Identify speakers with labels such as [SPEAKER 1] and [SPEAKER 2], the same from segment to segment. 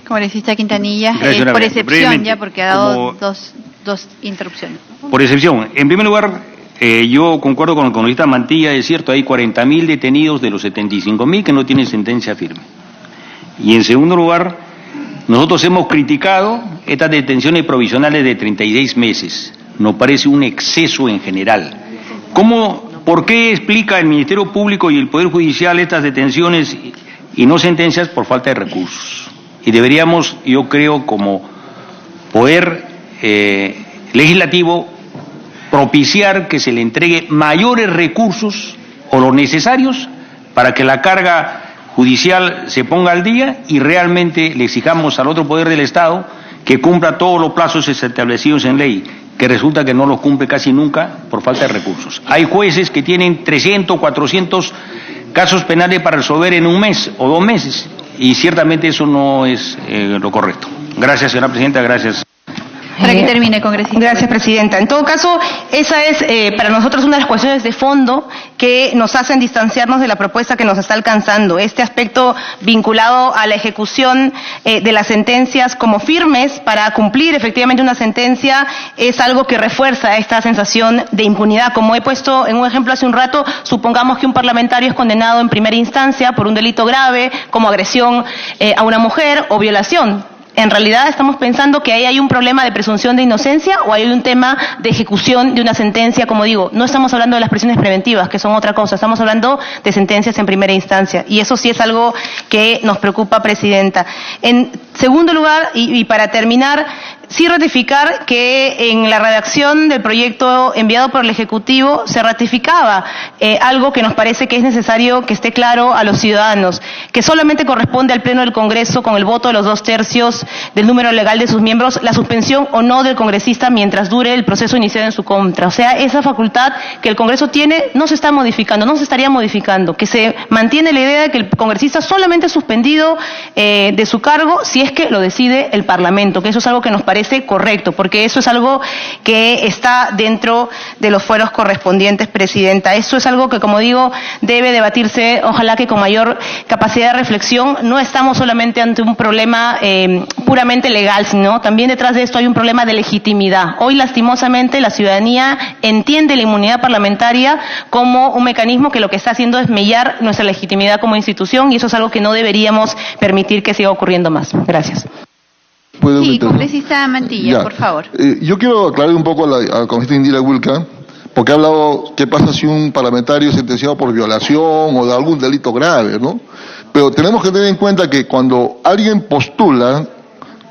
[SPEAKER 1] Congresista Quintanilla, por excepción ya, porque ha dado dos interrupciones.
[SPEAKER 2] Por excepción. En primer lugar, yo concuerdo con el congresista Mantilla, es cierto, hay 40.000 detenidos de los 75.000 que no tienen sentencia firme. Y en segundo lugar, nosotros hemos criticado estas detenciones provisionales de 36 meses. Nos parece un exceso en general. ¿Por qué explica el Ministerio Público y el Poder Judicial estas detenciones y no sentencias? Por falta de recursos. Y deberíamos, yo creo, como Poder Legislativo, propiciar que se le entregue mayores recursos o los necesarios para que la carga judicial se ponga al día y realmente le exijamos al otro poder del Estado que cumpla todos los plazos establecidos en ley, que resulta que no los cumple casi nunca por falta de recursos. Hay jueces que tienen 300, 400 casos penales para resolver en un mes o 2 meses, y ciertamente eso no es lo correcto. Gracias, señora presidenta, gracias.
[SPEAKER 1] Para que termine, congresista.
[SPEAKER 3] Gracias, presidenta. En todo caso, esa es para nosotros una de las cuestiones de fondo que nos hacen distanciarnos de la propuesta que nos está alcanzando. Este aspecto vinculado a la ejecución de las sentencias como firmes para cumplir efectivamente una sentencia es algo que refuerza esta sensación de impunidad. Como he puesto en un ejemplo hace un rato, supongamos que un parlamentario es condenado en primera instancia por un delito grave como agresión a una mujer o violación. En realidad estamos pensando que ahí hay un problema de presunción de inocencia o hay un tema de ejecución de una sentencia, como digo, no estamos hablando de las prisiones preventivas, que son otra cosa, estamos hablando de sentencias en primera instancia, y eso sí es algo que nos preocupa, presidenta. En segundo lugar, y para terminar, sí ratificar que en la redacción del proyecto enviado por el Ejecutivo se ratificaba algo que nos parece que es necesario que esté claro a los ciudadanos, que solamente corresponde al Pleno del Congreso, con el voto de los 2/3 del número legal de sus miembros, la suspensión o no del congresista mientras dure el proceso iniciado en su contra. O sea, esa facultad que el Congreso tiene no se está modificando, no se estaría modificando, que se mantiene la idea de que el congresista solamente es suspendido de su cargo si es que lo decide el Parlamento, que eso es algo que nos parece correcto, porque eso es algo que está dentro de los fueros correspondientes, presidenta. Eso es algo que, como digo, debe debatirse, ojalá que con mayor capacidad de reflexión. No estamos solamente ante un problema puramente legal, sino también detrás de esto hay un problema de legitimidad. Hoy, lastimosamente, la ciudadanía entiende la inmunidad parlamentaria como un mecanismo que lo que está haciendo es mellar nuestra legitimidad como institución, y eso es algo que no deberíamos permitir que siga ocurriendo más. Gracias.
[SPEAKER 1] Sí, congresista Mantilla, por favor.
[SPEAKER 4] Yo quiero aclarar un poco a la congresista Indira Wilca, porque ha hablado qué pasa si un parlamentario es sentenciado por violación o de algún delito grave, ¿no? Pero tenemos que tener en cuenta que cuando alguien postula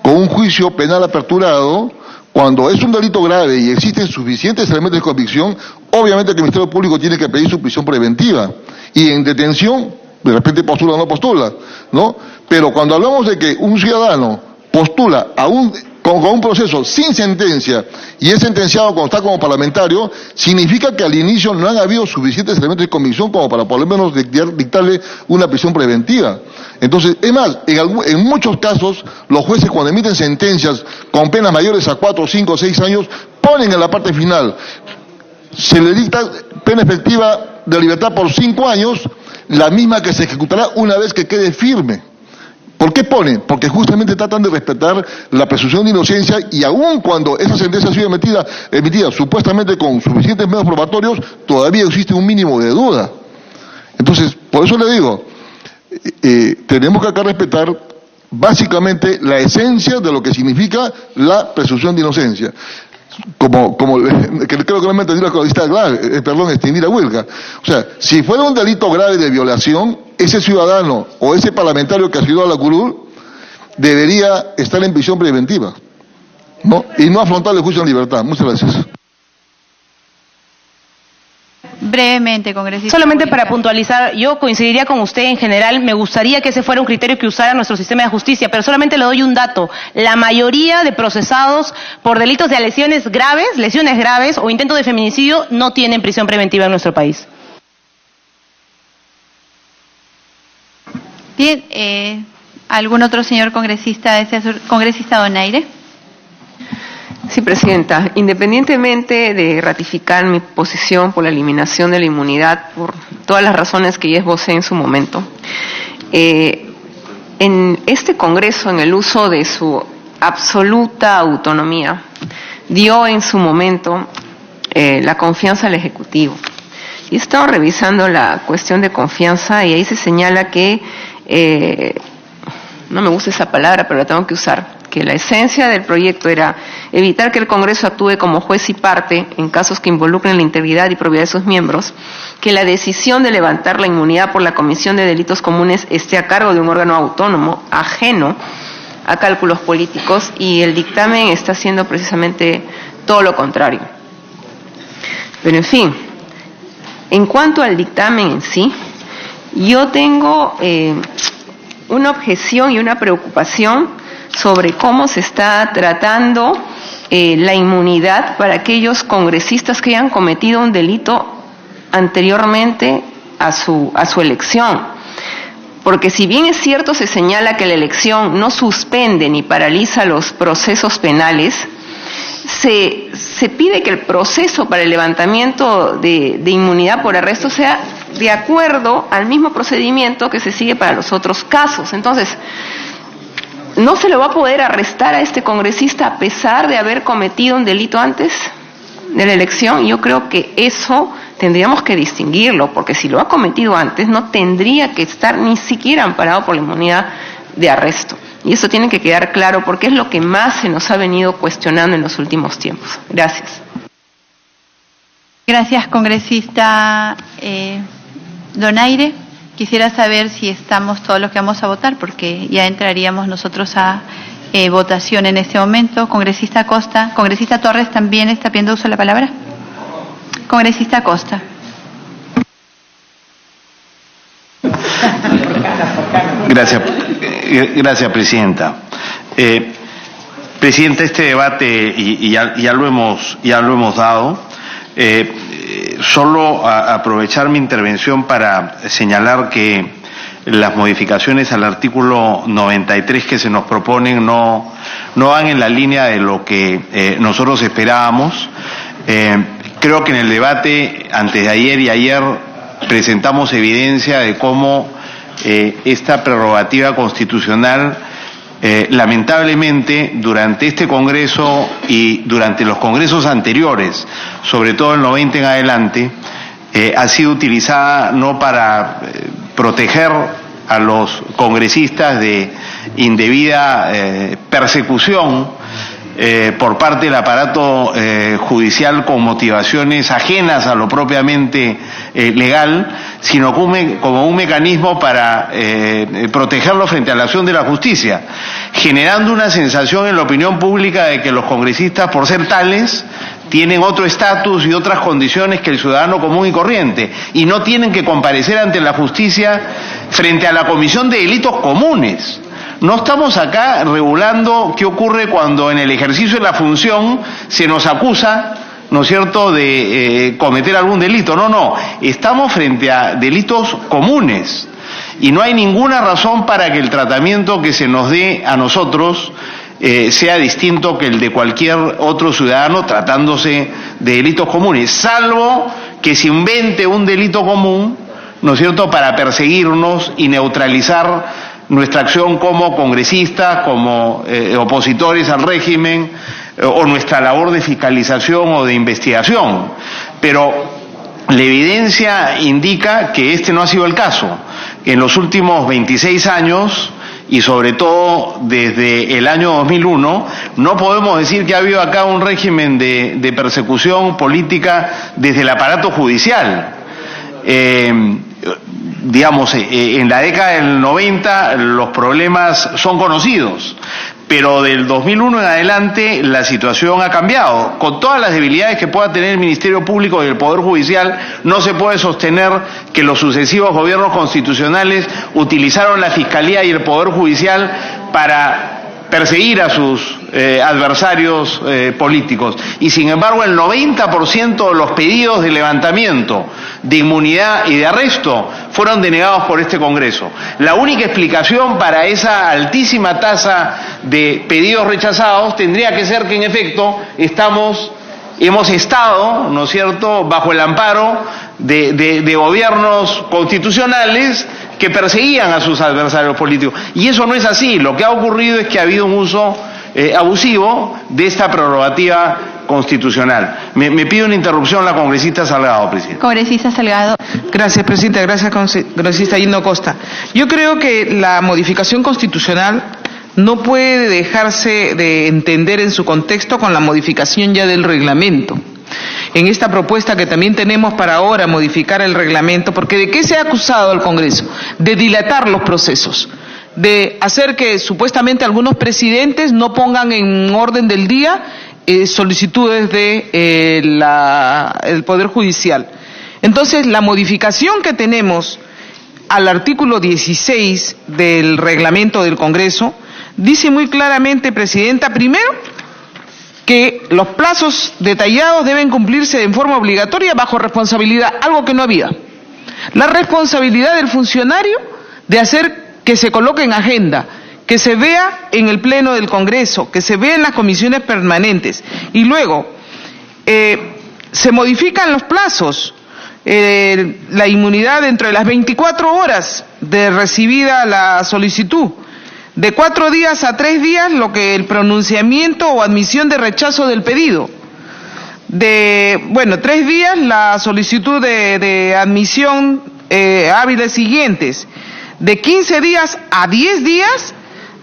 [SPEAKER 4] con un juicio penal aperturado, cuando es un delito grave y existen suficientes elementos de convicción, obviamente que el Ministerio Público tiene que pedir su prisión preventiva. Y en detención, de repente postula o no postula, ¿no? Pero cuando hablamos de que un ciudadano postula con un proceso sin sentencia y es sentenciado cuando está como parlamentario, significa que al inicio no han habido suficientes elementos de convicción como para por lo menos dictarle una prisión preventiva. Entonces, es más, en muchos casos, los jueces cuando emiten sentencias con penas mayores a 4, 5, 6 años, ponen en la parte final, se le dicta pena efectiva de libertad por 5 años, la misma que se ejecutará una vez que quede firme. ¿Por qué ponen? Porque justamente tratan de respetar la presunción de inocencia, y aun cuando esa sentencia ha sido emitida supuestamente con suficientes medios probatorios, todavía existe un mínimo de duda. Entonces, por eso le digo, tenemos que acá respetar básicamente la esencia de lo que significa la presunción de inocencia. Como que creo que no me entendió la congresista Indira Wilca. O sea, si fuera un delito grave de violación, ese ciudadano o ese parlamentario que ha sido a la curul debería estar en prisión preventiva, ¿no? Y no afrontar el juicio en libertad. Muchas gracias.
[SPEAKER 1] Brevemente, congresista.
[SPEAKER 3] Solamente para puntualizar, yo coincidiría con usted en general, me gustaría que ese fuera un criterio que usara nuestro sistema de justicia, pero solamente le doy un dato. La mayoría de procesados por delitos de lesiones graves o intento de feminicidio no tienen prisión preventiva en nuestro país.
[SPEAKER 1] Bien, ¿algún otro señor congresista congresista Donaire?
[SPEAKER 5] Sí, presidenta. Independientemente de ratificar mi posición por la eliminación de la inmunidad, por todas las razones que ya esbocé en su momento, en este Congreso, en el uso de su absoluta autonomía, dio en su momento la confianza al Ejecutivo. Y he estado revisando la cuestión de confianza y ahí se señala que, no me gusta esa palabra, pero la tengo que usar, que la esencia del proyecto era evitar que el Congreso actúe como juez y parte en casos que involucren la integridad y probidad de sus miembros, que la decisión de levantar la inmunidad por la comisión de delitos comunes esté a cargo de un órgano autónomo, ajeno a cálculos políticos, y el dictamen está haciendo precisamente todo lo contrario. Pero en fin, en cuanto al dictamen en sí, yo tengo una objeción y una preocupación sobre cómo se está tratando la inmunidad para aquellos congresistas que hayan cometido un delito anteriormente a su elección. Porque si bien es cierto, se señala que la elección no suspende ni paraliza los procesos penales, se pide que el proceso para el levantamiento de inmunidad por arresto sea de acuerdo al mismo procedimiento que se sigue para los otros casos. Entonces, ¿no se le va a poder arrestar a este congresista a pesar de haber cometido un delito antes de la elección? Yo creo que eso tendríamos que distinguirlo, porque si lo ha cometido antes, no tendría que estar ni siquiera amparado por la inmunidad de arresto. Y eso tiene que quedar claro, porque es lo que más se nos ha venido cuestionando en los últimos tiempos. Gracias.
[SPEAKER 1] Gracias, congresista Donaire. Quisiera saber si estamos todos los que vamos a votar, porque ya entraríamos nosotros a votación en este momento. Congresista Costa. Congresista Torres también está pidiendo uso de la palabra. Congresista Costa.
[SPEAKER 6] Gracias, Presidenta. Presidenta, este debate y ya lo hemos dado. Solo aprovechar mi intervención para señalar que las modificaciones al artículo 93 que se nos proponen no van en la línea de lo que nosotros esperábamos. Creo que en el debate antes de ayer y ayer presentamos evidencia de cómo esta prerrogativa constitucional, lamentablemente, durante este Congreso y durante los congresos anteriores, sobre todo el 90 en adelante, ha sido utilizada no para proteger a los congresistas de indebida persecución por parte del aparato judicial con motivaciones ajenas a lo propiamente legal, sino como un mecanismo para protegerlo frente a la acción de la justicia, generando una sensación en la opinión pública de que los congresistas, por ser tales, tienen otro estatus y otras condiciones que el ciudadano común y corriente, y no tienen que comparecer ante la justicia frente a la comisión de delitos comunes. No estamos acá regulando qué ocurre cuando en el ejercicio de la función se nos acusa, ¿no es cierto?, de cometer algún delito. No, estamos frente a delitos comunes y no hay ninguna razón para que el tratamiento que se nos dé a nosotros sea distinto que el de cualquier otro ciudadano tratándose de delitos comunes, salvo que se invente un delito común, ¿no es cierto?, para perseguirnos y neutralizar nuestra acción como congresistas, como opositores al régimen, o nuestra labor de fiscalización o de investigación. Pero la evidencia indica que este no ha sido el caso. En los últimos 26 años, y sobre todo desde el año 2001, no podemos decir que ha habido acá un régimen de persecución política desde el aparato judicial. Digamos, en la década del 90 los problemas son conocidos, pero del 2001 en adelante la situación ha cambiado. Con todas las debilidades que pueda tener el Ministerio Público y el Poder Judicial, no se puede sostener que los sucesivos gobiernos constitucionales utilizaron la Fiscalía y el Poder Judicial para perseguir a sus adversarios políticos. Y sin embargo el 90% de los pedidos de levantamiento, de inmunidad y de arresto fueron denegados por este Congreso. La única explicación para esa altísima tasa de pedidos rechazados tendría que ser que en efecto hemos estado, ¿no es cierto?, bajo el amparo de gobiernos constitucionales que perseguían a sus adversarios políticos. Y eso no es así. Lo que ha ocurrido es que ha habido un uso abusivo de esta prerrogativa constitucional. Me pide una interrupción la congresista Salgado, presidente.
[SPEAKER 1] Congresista Salgado.
[SPEAKER 7] Gracias, presidenta. Gracias, congresista Gino Costa. Yo creo que la modificación constitucional no puede dejarse de entender en su contexto con la modificación ya del reglamento. En esta propuesta que también tenemos para ahora modificar el reglamento, porque ¿de qué se ha acusado al Congreso? De dilatar los procesos, de hacer que supuestamente algunos presidentes no pongan en orden del día solicitudes de el Poder Judicial. Entonces, la modificación que tenemos al artículo 16 del reglamento del Congreso dice muy claramente, presidenta, primero, que los plazos detallados deben cumplirse en forma obligatoria bajo responsabilidad, algo que no había. La responsabilidad del funcionario de hacer que se coloque en agenda, que se vea en el Pleno del Congreso, que se vea en las comisiones permanentes. Y luego, se modifican los plazos, la inmunidad dentro de las 24 horas de recibida la solicitud, de 4 días a 3 días lo que el pronunciamiento o admisión de rechazo del pedido, de 3 días la solicitud de admisión hábiles siguientes, de 15 días a 10 días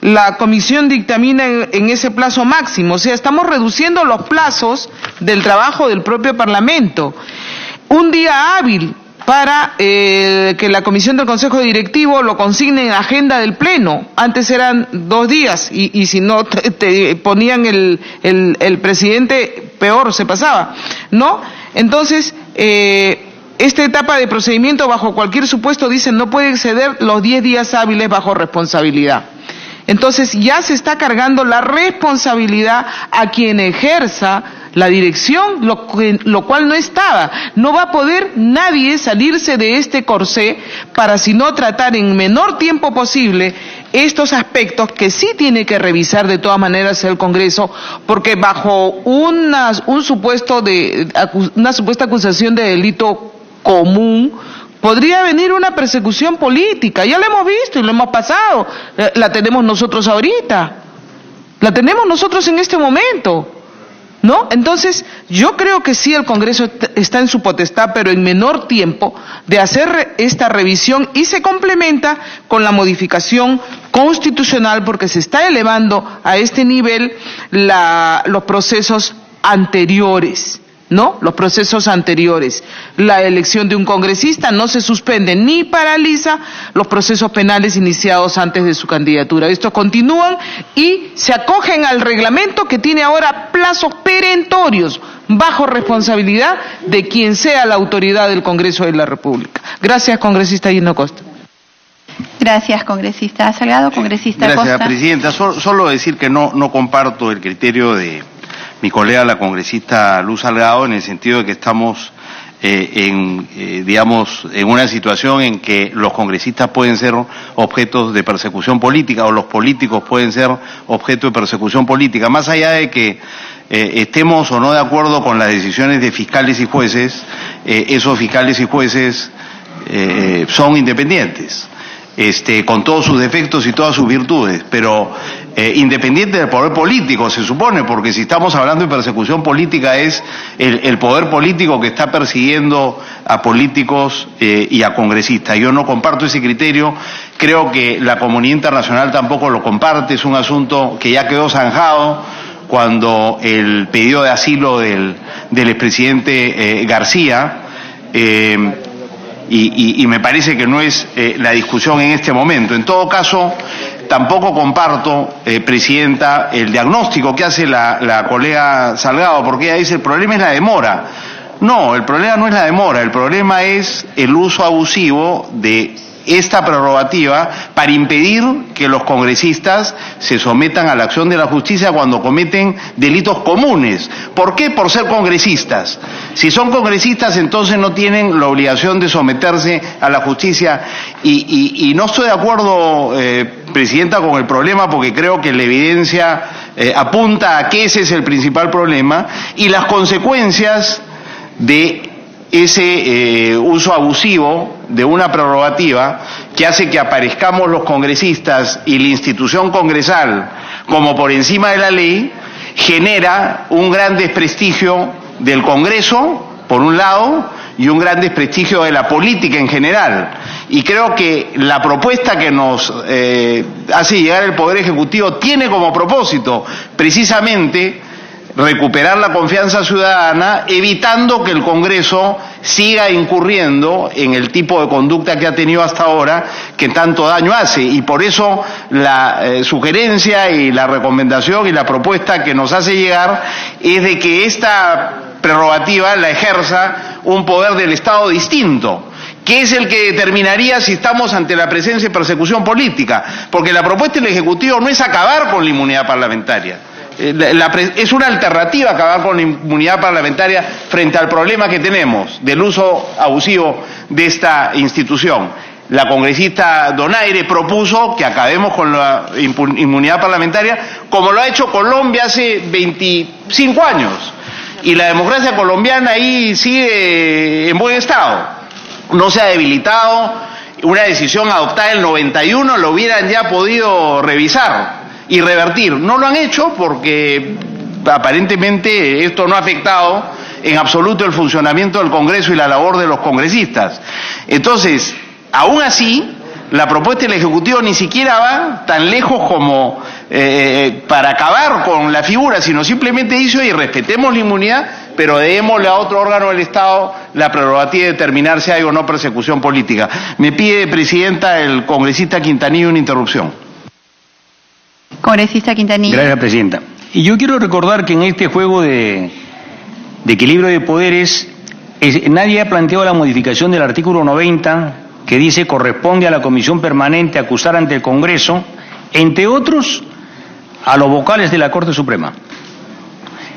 [SPEAKER 7] la comisión dictamina en ese plazo máximo. O sea, estamos reduciendo los plazos del trabajo del propio Parlamento. Un día hábil para que la comisión del Consejo Directivo lo consigne en la agenda del Pleno. Antes eran 2 días y si no te ponían el presidente, peor se pasaba, ¿no? Entonces, esta etapa de procedimiento bajo cualquier supuesto, dicen, no puede exceder los 10 días hábiles bajo responsabilidad. Entonces ya se está cargando la responsabilidad a quien ejerza la dirección, lo cual no estaba. No va a poder nadie salirse de este corsé para sino tratar en menor tiempo posible estos aspectos que sí tiene que revisar de todas maneras el Congreso, porque bajo una supuesta acusación de delito común podría venir una persecución política. Ya lo hemos visto y lo hemos pasado. La tenemos nosotros ahorita. La tenemos nosotros en este momento, ¿no? Entonces, yo creo que sí el Congreso está en su potestad, pero en menor tiempo, de hacer esta revisión y se complementa con la modificación constitucional porque se está elevando a este nivel los procesos anteriores, ¿no? Los procesos anteriores. La elección de un congresista no se suspende ni paraliza los procesos penales iniciados antes de su candidatura. Estos continúan y se acogen al reglamento que tiene ahora plazos perentorios bajo responsabilidad de quien sea la autoridad del Congreso de la República. Gracias, congresista Gino Costa.
[SPEAKER 1] Gracias, congresista Salgado. Congresista Costa.
[SPEAKER 6] Gracias, presidenta. Solo decir que no comparto el criterio de mi colega la congresista Luz Salgado, en el sentido de que estamos en una situación en que los congresistas pueden ser objetos de persecución política o los políticos pueden ser objeto de persecución política, más allá de que estemos o no de acuerdo con las decisiones de fiscales y jueces. Esos fiscales y jueces son independientes, con todos sus defectos y todas sus virtudes, pero independiente del poder político, se supone, porque si estamos hablando de persecución política es el poder político que está persiguiendo a políticos y a congresistas. Yo no comparto ese criterio, creo que la comunidad internacional tampoco lo comparte, es un asunto que ya quedó zanjado cuando el pedido de asilo del expresidente García, y me parece que no es la discusión en este momento. En todo caso, tampoco comparto, presidenta, el diagnóstico que hace la colega Salgado, porque ella dice el problema es la demora. No, el problema no es la demora, el problema es el uso abusivo de esta prerrogativa para impedir que los congresistas se sometan a la acción de la justicia cuando cometen delitos comunes. ¿Por qué? Por ser congresistas. Si son congresistas, entonces no tienen la obligación de someterse a la justicia. Y no estoy de acuerdo, presidenta, con el problema, porque creo que la evidencia apunta a que ese es el principal problema y las consecuencias de ese uso abusivo de una prerrogativa que hace que aparezcamos los congresistas y la institución congresal como por encima de la ley, genera un gran desprestigio del Congreso, por un lado, y un gran desprestigio de la política en general. Y creo que la propuesta que nos hace llegar el Poder Ejecutivo tiene como propósito precisamente recuperar la confianza ciudadana, evitando que el Congreso siga incurriendo en el tipo de conducta que ha tenido hasta ahora, que tanto daño hace. Y por eso la sugerencia y la recomendación y la propuesta que nos hace llegar es de que esta prerrogativa la ejerza un poder del Estado distinto, que es el que determinaría si estamos ante la presencia de persecución política, porque la propuesta del Ejecutivo no es acabar con la inmunidad parlamentaria. Es una alternativa acabar con la inmunidad parlamentaria frente al problema que tenemos del uso abusivo de esta institución. La congresista Donaire propuso que acabemos con la inmunidad parlamentaria como lo ha hecho Colombia hace 25 años. Y la democracia colombiana ahí sigue en buen estado. No se ha debilitado. Una decisión adoptada en el 91 lo hubieran ya podido revisar y revertir. No lo han hecho porque aparentemente esto no ha afectado en absoluto el funcionamiento del Congreso y la labor de los congresistas. Entonces, aún así, la propuesta del Ejecutivo ni siquiera va tan lejos como para acabar con la figura, sino simplemente dice, oye, respetemos la inmunidad, pero démosle a otro órgano del Estado la prerrogativa de determinar si hay o no persecución política. Me pide, Presidenta, el congresista Quintanilla una interrupción.
[SPEAKER 1] Congresista Quintanilla.
[SPEAKER 2] Gracias, Presidenta. Y yo quiero recordar que en este juego de equilibrio de poderes, nadie ha planteado la modificación del artículo 90, que dice corresponde a la Comisión Permanente acusar ante el Congreso, entre otros, a los vocales de la Corte Suprema.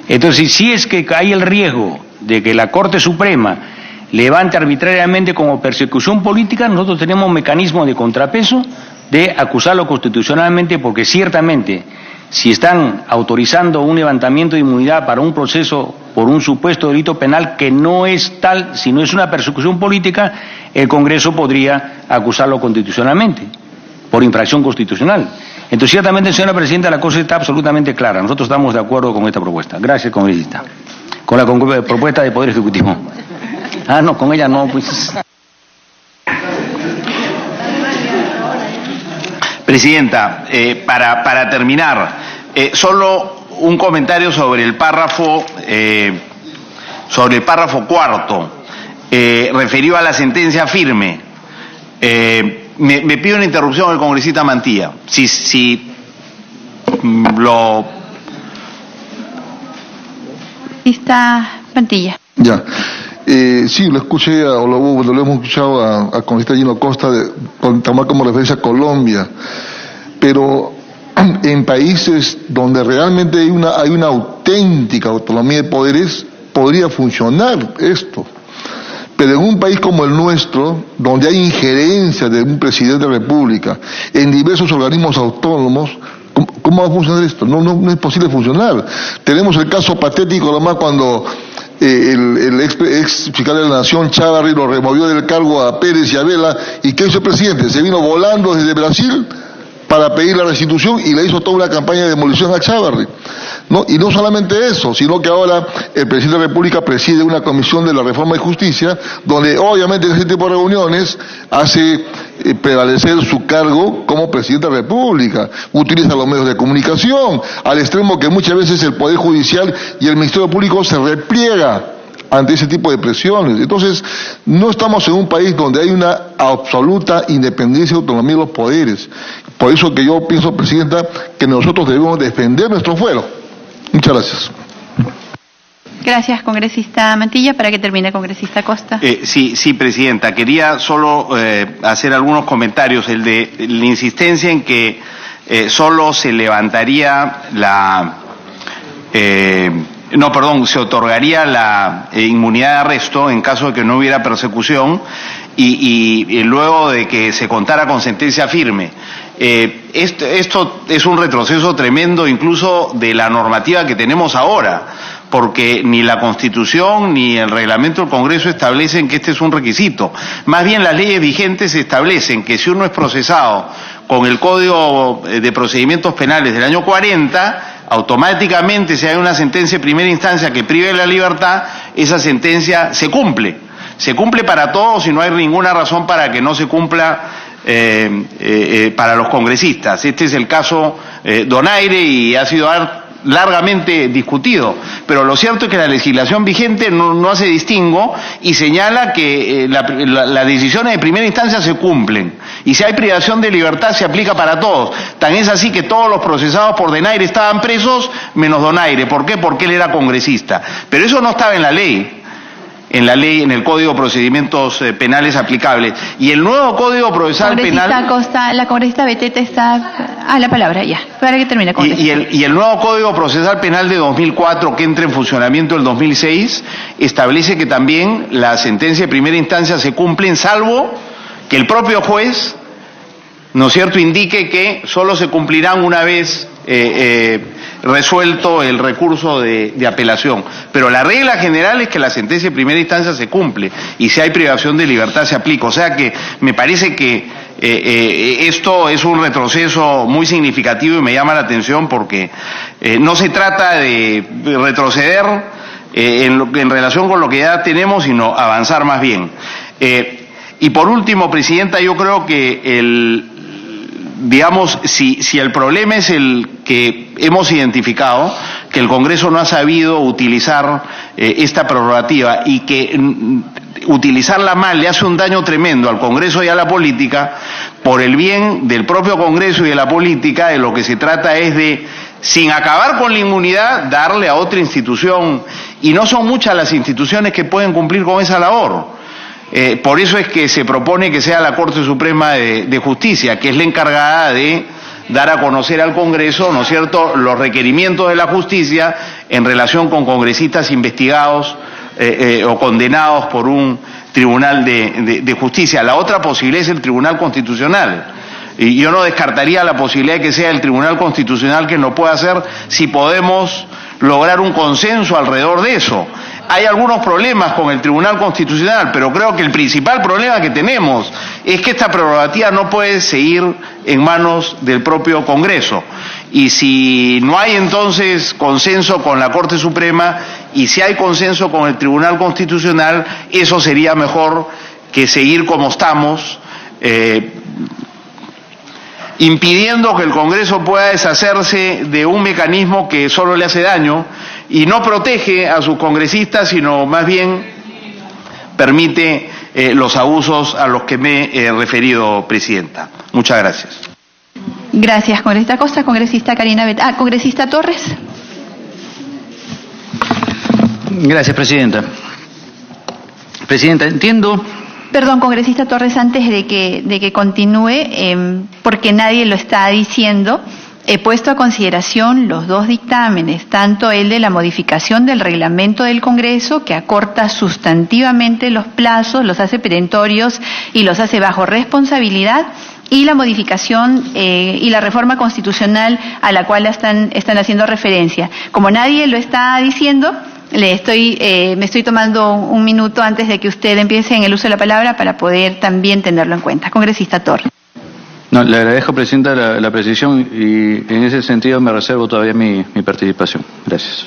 [SPEAKER 2] Entonces, si es que hay el riesgo de que la Corte Suprema levante arbitrariamente como persecución política, nosotros tenemos mecanismos de contrapeso de acusarlo constitucionalmente, porque ciertamente, si están autorizando un levantamiento de inmunidad para un proceso por un supuesto delito penal que no es tal, sino es una persecución política, el Congreso podría acusarlo constitucionalmente, por infracción constitucional. Entonces, ciertamente, señora Presidenta, la cosa está absolutamente clara. Nosotros estamos de acuerdo con esta propuesta. Gracias, congresista. Con la propuesta del Poder Ejecutivo. Ah, no, con ella no, pues.
[SPEAKER 6] Presidenta, para terminar, solo un comentario sobre el párrafo cuarto, referido a la sentencia firme. Me pido una interrupción del congresista Mantilla. Si lo...
[SPEAKER 1] Congresista Mantilla.
[SPEAKER 4] Ya. Sí, lo escuché, lo hemos escuchado a congresista Gino Costa tomar como referencia a Colombia, pero en países donde realmente hay una auténtica autonomía de poderes, podría funcionar esto. Pero en un país como el nuestro, donde hay injerencia de un presidente de la República en diversos organismos autónomos, ¿cómo va a funcionar esto? No es posible funcionar. Tenemos el caso patético nomás cuando el ex fiscal de la Nación, Chávarri, lo removió del cargo a Pérez y a Vela, y ¿qué hizo el presidente? Se vino volando desde Brasil para pedir la restitución y le hizo toda una campaña de demolición a Chávarri, ¿no? Y no solamente eso, sino que ahora el presidente de la República preside una comisión de la reforma y justicia, donde obviamente en ese tipo de reuniones hace prevalecer su cargo como presidente de la República, utiliza los medios de comunicación, al extremo que muchas veces el Poder Judicial y el Ministerio Público se repliega ante ese tipo de presiones. Entonces, no estamos en un país donde hay una absoluta independencia y autonomía de los poderes. Por eso que yo pienso, Presidenta, que nosotros debemos defender nuestro fuero. Muchas gracias.
[SPEAKER 1] Gracias, congresista Mantilla. Para que termine, congresista Costa.
[SPEAKER 6] Sí, Presidenta. Quería solo hacer algunos comentarios. La insistencia en que solo se levantaría se otorgaría la inmunidad de arresto en caso de que no hubiera persecución y luego de que se contara con sentencia firme. Esto es un retroceso tremendo incluso de la normativa que tenemos ahora, porque ni la Constitución ni el reglamento del Congreso establecen que este es un requisito. Más bien las leyes vigentes establecen que si uno es procesado con el Código de Procedimientos Penales del año 40, automáticamente si hay una sentencia de primera instancia que prive de la libertad, esa sentencia se cumple. Se cumple para todos y no hay ninguna razón para que no se cumpla para los congresistas. Este es el caso Donaire y ha sido largamente discutido, pero lo cierto es que la legislación vigente no hace distingo y señala que las decisiones de primera instancia se cumplen y si hay privación de libertad se aplica para todos. Tan es así que todos los procesados por Donaire estaban presos menos Donaire. ¿Por qué? Porque él era congresista. Pero eso no estaba en la ley. En el Código de Procedimientos Penales aplicables. Y el nuevo Código Procesal Penal...
[SPEAKER 1] Costa, la congresista Beteta está a la palabra, ya, para que termine.
[SPEAKER 6] Y el nuevo Código Procesal Penal de 2004, que entra en funcionamiento el 2006, establece que también la sentencia de primera instancia se cumplen, salvo que el propio juez, ¿no es cierto?, indique que solo se cumplirán una vez resuelto el recurso de apelación. Pero la regla general es que la sentencia de primera instancia se cumple y si hay privación de libertad se aplica. O sea que me parece que esto es un retroceso muy significativo y me llama la atención porque no se trata de retroceder en relación con lo que ya tenemos, sino avanzar más bien. Y por último, Presidenta, yo creo que digamos, si el problema es el que hemos identificado, que el Congreso no ha sabido utilizar esta prerrogativa y que utilizarla mal le hace un daño tremendo al Congreso y a la política, por el bien del propio Congreso y de la política, de lo que se trata es de, sin acabar con la inmunidad, darle a otra institución, y no son muchas las instituciones que pueden cumplir con esa labor. Por eso es que se propone que sea la Corte Suprema de Justicia, que es la encargada de dar a conocer al Congreso, ¿no es cierto?, los requerimientos de la justicia en relación con congresistas investigados o condenados por un tribunal de justicia. La otra posibilidad es el Tribunal Constitucional. Y yo no descartaría la posibilidad de que sea el Tribunal Constitucional quien lo pueda hacer si podemos lograr un consenso alrededor de eso. Hay algunos problemas con el Tribunal Constitucional, pero creo que el principal problema que tenemos es que esta prerrogativa no puede seguir en manos del propio Congreso. Y si no hay entonces consenso con la Corte Suprema y si hay consenso con el Tribunal Constitucional, eso sería mejor que seguir como estamos, impidiendo que el Congreso pueda deshacerse de un mecanismo que solo le hace daño y no protege a sus congresistas, sino más bien permite los abusos a los que me he referido, Presidenta. Muchas gracias.
[SPEAKER 1] Gracias, congresista Costa. Congresista congresista Torres.
[SPEAKER 8] Gracias, Presidenta. Presidenta, entiendo...
[SPEAKER 1] Perdón, congresista Torres, antes de que continúe, porque nadie lo está diciendo, he puesto a consideración los dos dictámenes, tanto el de la modificación del reglamento del Congreso, que acorta sustantivamente los plazos, los hace perentorios y los hace bajo responsabilidad, y la modificación y la reforma constitucional a la cual están haciendo referencia. Como nadie lo está diciendo, me estoy tomando un minuto antes de que usted empiece en el uso de la palabra para poder también tenerlo en cuenta. Congresista Torres.
[SPEAKER 8] No, le agradezco, Presidenta, la precisión y en ese sentido me reservo todavía mi participación. Gracias.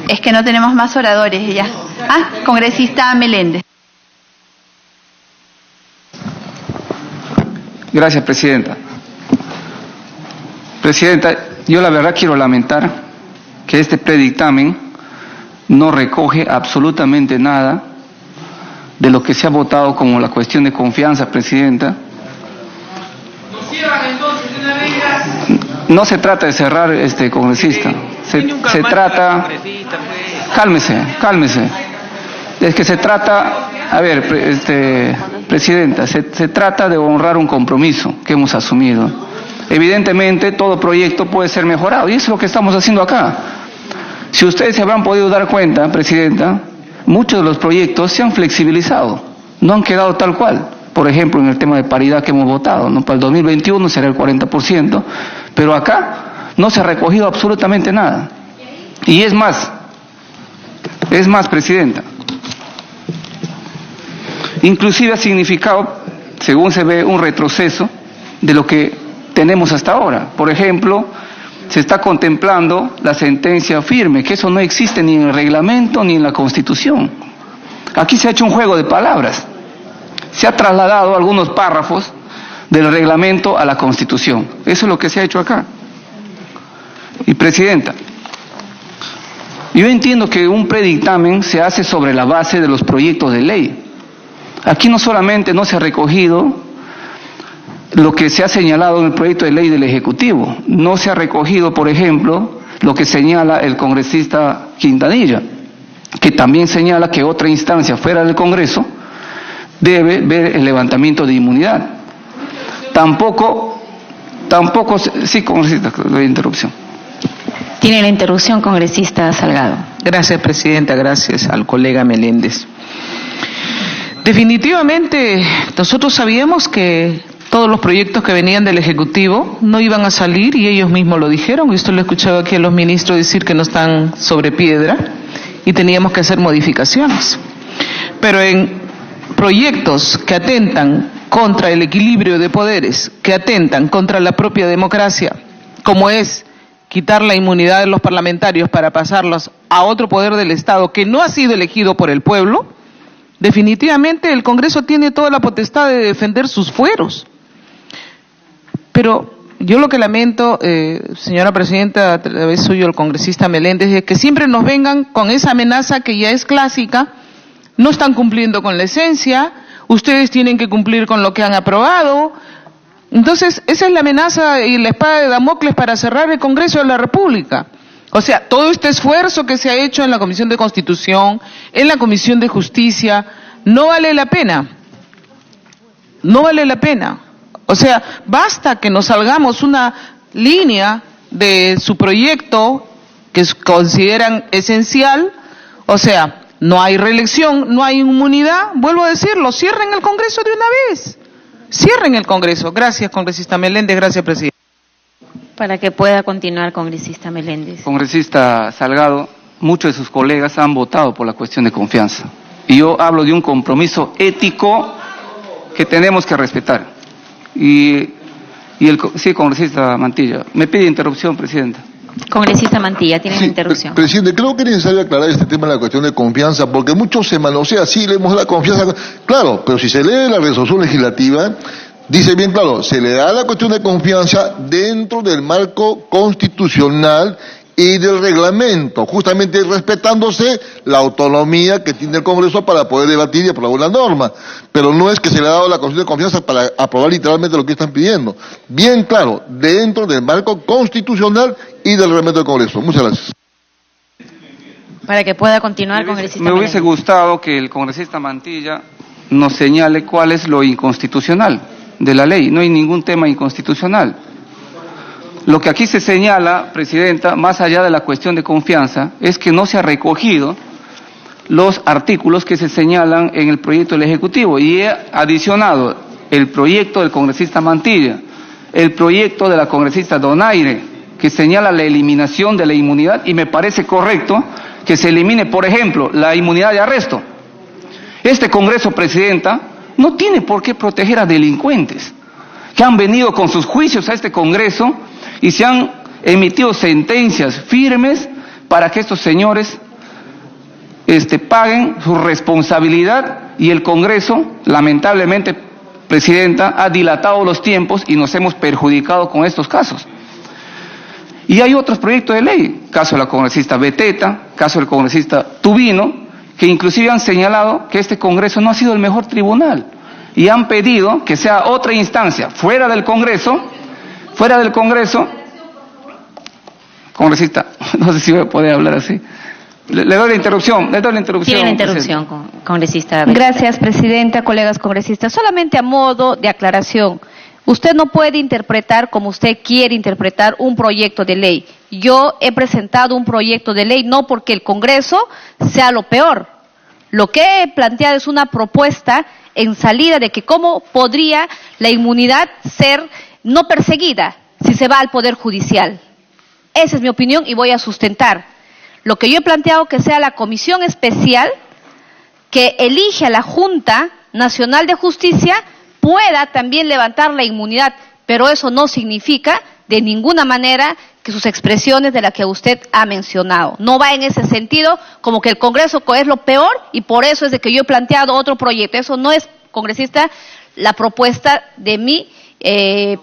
[SPEAKER 1] Es que no tenemos más oradores ya. Congresista Meléndez.
[SPEAKER 9] Gracias, Presidenta. Presidenta, yo la verdad quiero lamentar que este predictamen no recoge absolutamente nada de lo que se ha votado como la cuestión de confianza, Presidenta. No se trata de cerrar, congresista. Se trata... Cálmese. Es que se trata... A ver, Presidenta, se trata de honrar un compromiso que hemos asumido. Evidentemente, todo proyecto puede ser mejorado, y eso es lo que estamos haciendo acá. Si ustedes se habrán podido dar cuenta, Presidenta, muchos de los proyectos se han flexibilizado, no han quedado tal cual. Por ejemplo, en el tema de paridad que hemos votado, ¿no? Para el 2021 será el 40%, pero acá no se ha recogido absolutamente nada. Y es más, Presidenta, inclusive ha significado, según se ve, un retroceso de lo que tenemos hasta ahora. Por ejemplo, se está contemplando la sentencia firme, que eso no existe ni en el reglamento ni en la Constitución. Aquí se ha hecho un juego de palabras. Se ha trasladado algunos párrafos del reglamento a la Constitución. Eso es lo que se ha hecho acá. Y Presidenta, yo entiendo que un predictamen se hace sobre la base de los proyectos de ley. Aquí no solamente no se ha recogido lo que se ha señalado en el proyecto de ley del Ejecutivo, no se ha recogido, por ejemplo, lo que señala el congresista Quintanilla, que también señala que otra instancia fuera del Congreso debe ver el levantamiento de inmunidad. Tampoco, sí, congresista, la interrupción.
[SPEAKER 10] Tiene la interrupción, congresista Salgado.
[SPEAKER 7] Gracias, Presidenta, gracias al colega Meléndez. Definitivamente, nosotros sabíamos que todos los proyectos que venían del Ejecutivo no iban a salir y ellos mismos lo dijeron, y usted lo escuchaba aquí a los ministros decir que no están sobre piedra y teníamos que hacer modificaciones. Pero en proyectos que atentan contra el equilibrio de poderes, que atentan contra la propia democracia, como es quitar la inmunidad de los parlamentarios para pasarlos a otro poder del Estado que no ha sido elegido por el pueblo, definitivamente el Congreso tiene toda la potestad de defender sus fueros. Pero yo lo que lamento, señora Presidenta, a través suyo el congresista Meléndez, es que siempre nos vengan con esa amenaza que ya es clásica: no están cumpliendo con la esencia, ustedes tienen que cumplir con lo que han aprobado. Entonces, esa es la amenaza y la espada de Damocles para cerrar el Congreso de la República. O sea, todo este esfuerzo que se ha hecho en la Comisión de Constitución, en la Comisión de Justicia, no vale la pena. No vale la pena. O sea, basta que nos salgamos una línea de su proyecto que consideran esencial. O sea, no hay reelección, no hay inmunidad. Vuelvo a decirlo, cierren el Congreso de una vez. Cierren el Congreso. Gracias, congresista Meléndez. Gracias, Presidente.
[SPEAKER 10] Para que pueda continuar, congresista Meléndez.
[SPEAKER 9] Congresista Salgado, muchos de sus colegas han votado por la cuestión de confianza. Y yo hablo de un compromiso ético que tenemos que respetar. Sí, congresista Mantilla. Me pide interrupción, Presidenta.
[SPEAKER 10] Congresista Mantilla, tiene la interrupción.
[SPEAKER 4] Presidente, creo que es necesario aclarar este tema de la cuestión de confianza, porque mucho se manosea, sí, leemos la confianza, claro, pero si se lee la resolución legislativa, dice bien claro, se le da la cuestión de confianza dentro del marco constitucional y del reglamento, justamente respetándose la autonomía que tiene el Congreso para poder debatir y aprobar una norma. Pero no es que se le ha dado la cuestión de confianza para aprobar literalmente lo que están pidiendo. Bien claro, dentro del marco constitucional y del reglamento del Congreso. Muchas gracias.
[SPEAKER 10] Para que pueda continuar, congresista
[SPEAKER 9] Me hubiese gustado que el congresista Mantilla nos señale cuál es lo inconstitucional de la ley. No hay ningún tema inconstitucional. Lo que aquí se señala, Presidenta, más allá de la cuestión de confianza, es que no se ha recogido los artículos que se señalan en el proyecto del Ejecutivo, y he adicionado el proyecto del congresista Mantilla, el proyecto de la congresista Donaire, que señala la eliminación de la inmunidad, y me parece correcto que se elimine, por ejemplo, la inmunidad de arresto. Este Congreso, Presidenta, no tiene por qué proteger a delincuentes que han venido con sus juicios a este Congreso y se han emitido sentencias firmes para que estos señores paguen su responsabilidad, y el Congreso, lamentablemente, Presidenta, ha dilatado los tiempos y nos hemos perjudicado con estos casos. Y hay otros proyectos de ley, caso de la congresista Beteta, caso del congresista Tubino, que inclusive han señalado que este Congreso no ha sido el mejor tribunal y han pedido que sea otra instancia fuera del Congreso, congresista, no sé si voy a poder hablar así. Le doy la interrupción.
[SPEAKER 10] Tiene la interrupción, congresista.
[SPEAKER 11] Gracias, Presidenta, colegas congresistas. Solamente a modo de aclaración, usted no puede interpretar como usted quiere interpretar un proyecto de ley. Yo he presentado un proyecto de ley no porque el Congreso sea lo peor. Lo que he planteado es una propuesta en salida de que cómo podría la inmunidad ser no perseguida si se va al Poder Judicial. Esa es mi opinión y voy a sustentar. Lo que yo he planteado que sea la comisión especial que elige a la Junta Nacional de Justicia pueda también levantar la inmunidad, pero eso no significa de ninguna manera que sus expresiones de las que usted ha mencionado. No va en ese sentido, como que el Congreso es lo peor y por eso es de que yo he planteado otro proyecto. Eso no es, congresista, la propuesta de mi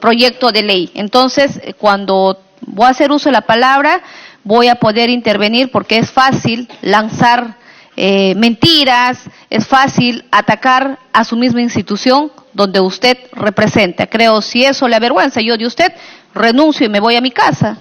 [SPEAKER 11] proyecto de ley. Entonces, cuando voy a hacer uso de la palabra, voy a poder intervenir porque es fácil lanzar mentiras, es fácil atacar a su misma institución donde usted representa. Creo, si eso le avergüenza yo de usted, renuncio y me voy a mi casa.